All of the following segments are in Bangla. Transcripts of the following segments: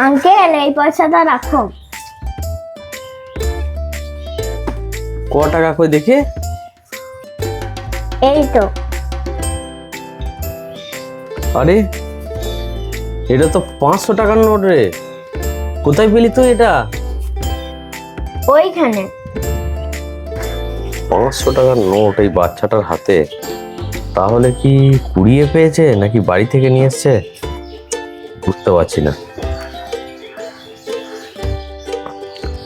আঙ্কেল এই পয়সাটা রাখো। ক টাকা কই দেখি? এই তো। আরে এটা তো 500 টাকার নোট রে, কোথায় পেলি তুই এটা? ওইখানে। 500 টাকার নোট এই বাচ্চাটার হাতে, তাহলে কি কুড়িয়ে পেয়েছে নাকি বাড়ি থেকে নিয়ে এসছে বুঝতে পারছি না।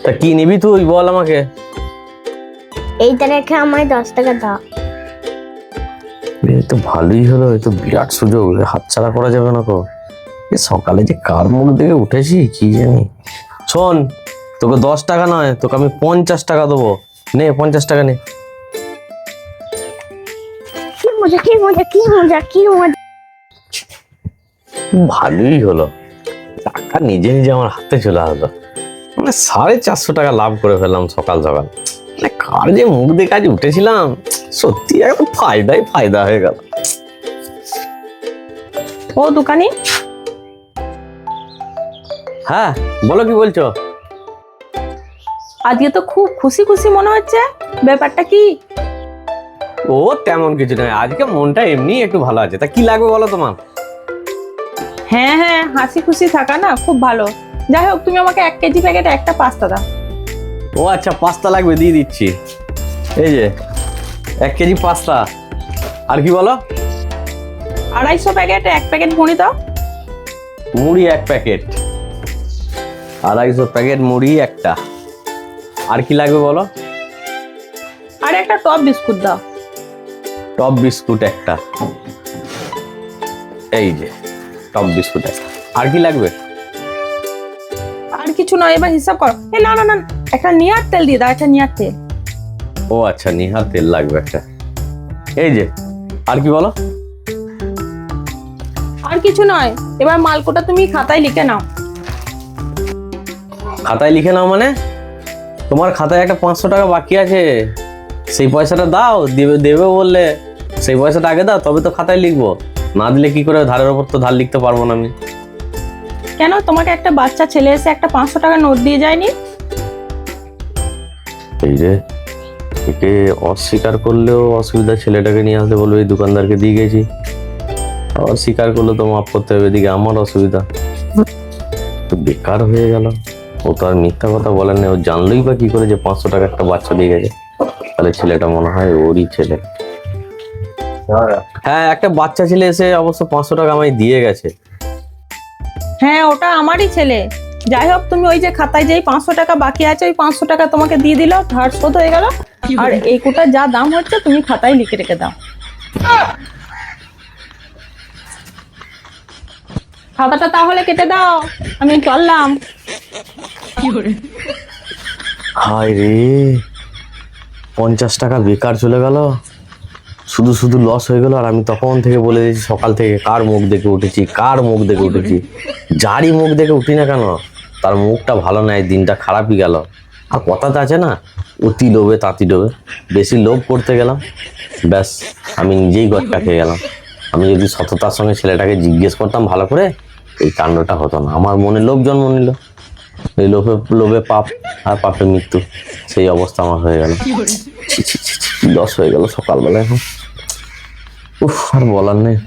তা কি নিবি তুই বল আমাকে? এইটা রেখে আমায় 10 টাকা দাও। এই তো ভালোই হলো, এই তো বিরাট সুযোগ, হাতছাড়া করা যাবে না কো। সকালে যে কার মুখ দেখে উঠেছি কি জানি। শোন, তোকে 10 টাকা নয়, তোকে আমি 50 টাকা দেবো, নে 50 টাকা নে। কি মজা কি মজা কি মজা কি মজা। ভালোই হলো, টাকা নিজে নিজে আমার হাতে চলে আসলো। মানে 450 টাকা লাভ করে ফেললাম সকাল সকাল। মানে কার যে মুখ দেখে আজ উঠেছিলাম, সত্যি একদম ফায়দাই ফায়দা হয়ে গেল। ও দোকানি, হ্যাঁ বলো, কি বলছো? আজকে তো খুব খুশি খুশি মনে হচ্ছে, ব্যাপারটা কি? ও তেমন কিছু নয়, আজকে মনটা এমনি একটু ভালো আছে। তা কি লাগবে বলো তোমার? হ্যাঁ হ্যাঁ, হাসি খুশি থাকা না খুব ভালো। যাই হোক, তুমি আমাকে 1 কেজি প্যাকেটে একটা পাস্তা দাও। ও আচ্ছা, পাস্তা লাগবে, দিয়ে দিচ্ছি। এই যে 1 কেজি পাস্তা। আর কি বলো? 250 প্যাকেটে 1 প্যাকেট মুড়ি দাও। মুড়ি 1 প্যাকেট, 250 প্যাকেট মুড়ি একটা। আর কি লাগবে বলো? আর একটা টপ বিস্কুট দাও। টপ বিস্কুট একটা, এই যে টপ বিস্কুট একটা। আর কি লাগবে? আর কিছু নয়, এবার হিসাব করো। এ না না না, একটা নিয়ার তেল দিয়ে দাও, একটা নিয়ার তেল। ও আচ্ছা, নিহার তেল লাগবে একটা। এই যে, আর কি বলো? আর কিছু নয়, এবার মালকোটা তুমি খাতায় লিখে নাও। খাতায় লিখে নাও মানে? তোমার খাতায় একটা 500 টাকা বাকি আছে, সেই পয়সাটা দাও। দেবে দেবে বললে সেই পয়সাটা আগে দাও, তবে তো খাতায় লিখবো। না দিলে কি করে? ধারের ওপর তো ধার লিখতে পারবো না আমি। কেন, তোমাকে একটা বাচ্চা ছেলে এসে একটা 500 টাকা নোট দিয়ে যায়নি? এই যে, একে অস্বীকার করলেও অসুবিধা, ছেলেটাকে নিয়ে আসতে বলবে এই দোকানদারকে দিয়ে গেছি। অস্বীকার করলে তো মাফ করতে হবে, এদিকে আমার অসুবিধা, তো বেকার হয়ে গেল। ও তো আর মিথ্যা কথা বলেন না, ও জানলোই বা কি করে যে 500 টাকা একটা বাচ্চা দিয়ে গেছে? তাহলে ছেলেটা মনে হয় ওরই ছেলে। হ্যাঁ, একটা বাচ্চা ছেলে এসে অবশ্য 500 টাকা আমায় দিয়ে গেছে। হ্যাঁ, ওটা আমারই ছেলে। যাই হোক, তুমি ওই যে খাতায় যেই 500 টাকা বাকি আছে, ওই 500 টাকা তোমাকে দিয়ে দিল, ধার শোধ হয়ে গেল। আর এই কোটা যা দাম হচ্ছে তুমি খাতায় লিখে রেখে দাও। খাতাটা তাহলে কেটে দাও, আমি চললাম। হায় রে, 50 টাকা বেকার চলে গেল, শুধু শুধু লস হয়ে গেল। আর আমি তখন থেকে বলে দিয়েছি সকাল থেকে, কার মুখ দেখে উঠেছি, কার মুখ দেখে উঠেছি। যারই মুখ দেখে উঠি না কেন, তার মুখটা ভালো নয়, দিনটা খারাপই গেল। আর কথাতে আছে না, অতি লোভে তাঁতি ডোবে। বেশি লোভ করতে গেলাম, ব্যাস আমি নিজেই গটকা খেয়ে গেলাম। আমি যদি সততার সঙ্গে ছেলেটাকে জিজ্ঞেস করতাম ভালো করে, এই কাণ্ডটা হতো না। আমার মনে লোভ জন্ম নিল, এই লোভে লোভে পাপ, আর পাপে মৃত্যু। সেই অবস্থা আমার হয়ে গেল। লস হয়ে গেল সকালবেলা। এখন উফ, আর বলার নেই।